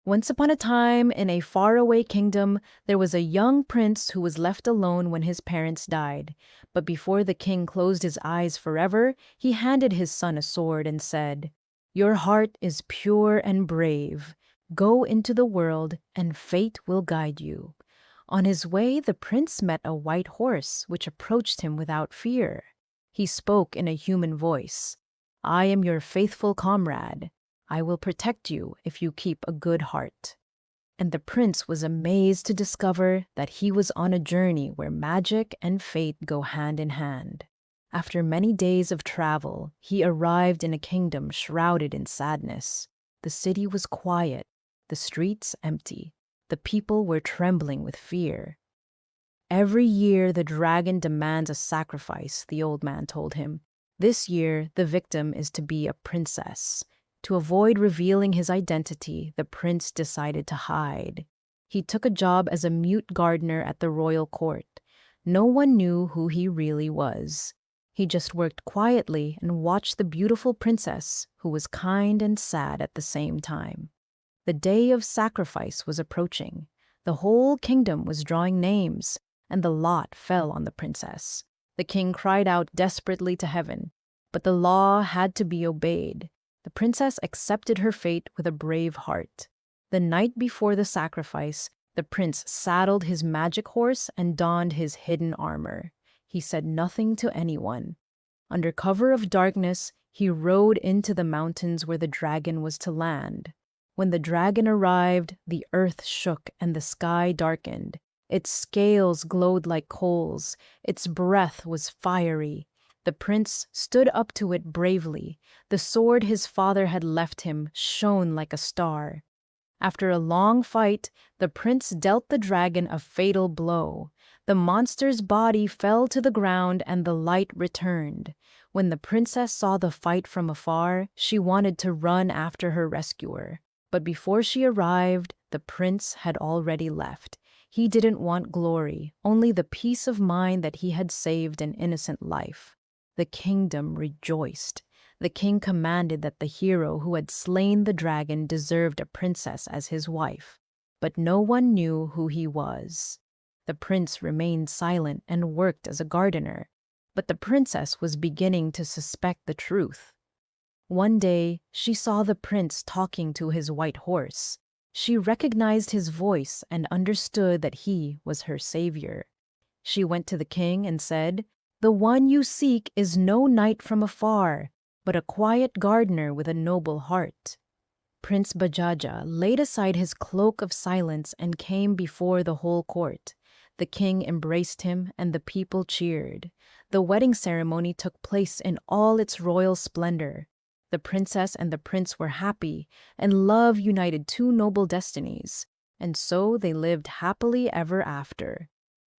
Once upon a time, in a faraway kingdom, there was a young prince who was left alone when his parents died. But before the king closed his eyes forever, he handed his son a sword and said, "Your heart is pure and brave. Go into the world, and fate will guide you." On his way, the prince met a white horse, which approached him without fear. He spoke in a human voice. "I am your faithful comrade. I will protect you if you keep a good heart." And the prince was amazed to discover that he was on a journey where magic and fate go hand in hand. After many days of travel, he arrived in a kingdom shrouded in sadness. The city was quiet, the streets empty. The people were trembling with fear. "Every year the dragon demands a sacrifice," the old man told him. "This year the victim is to be a princess." To avoid revealing his identity, the prince decided to hide. He took a job as a mute gardener at the royal court. No one knew who he really was. He just worked quietly and watched the beautiful princess, who was kind and sad at the same time. The day of sacrifice was approaching. The whole kingdom was drawing names, and the lot fell on the princess. The king cried out desperately to heaven, but the law had to be obeyed. The princess accepted her fate with a brave heart. The night before the sacrifice, the prince saddled his magic horse and donned his hidden armor. He said nothing to anyone. Under cover of darkness, he rode into the mountains where the dragon was to land. When the dragon arrived, the earth shook and the sky darkened. Its scales glowed like coals. Its breath was fiery. The prince stood up to it bravely. The sword his father had left him shone like a star. After a long fight, the prince dealt the dragon a fatal blow. The monster's body fell to the ground and the light returned. When the princess saw the fight from afar, she wanted to run after her rescuer. But before she arrived, the prince had already left. He didn't want glory, only the peace of mind that he had saved an innocent life. The kingdom rejoiced. The king commanded that the hero who had slain the dragon deserved a princess as his wife. But no one knew who he was. The prince remained silent and worked as a gardener. But the princess was beginning to suspect the truth. One day, she saw the prince talking to his white horse. She recognized his voice and understood that he was her savior. She went to the king and said, "The one you seek is no knight from afar, but a quiet gardener with a noble heart." Prince Bajaja laid aside his cloak of silence and came before the whole court. The king embraced him and the people cheered. The wedding ceremony took place in all its royal splendor. The princess and the prince were happy, and love united two noble destinies, and so they lived happily ever after.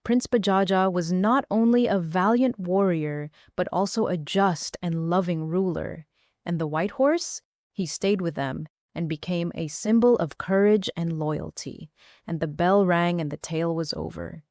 Prince Bajaja was not only a valiant warrior, but also a just and loving ruler. And the white horse? He stayed with them and became a symbol of courage and loyalty. And the bell rang and the tale was over.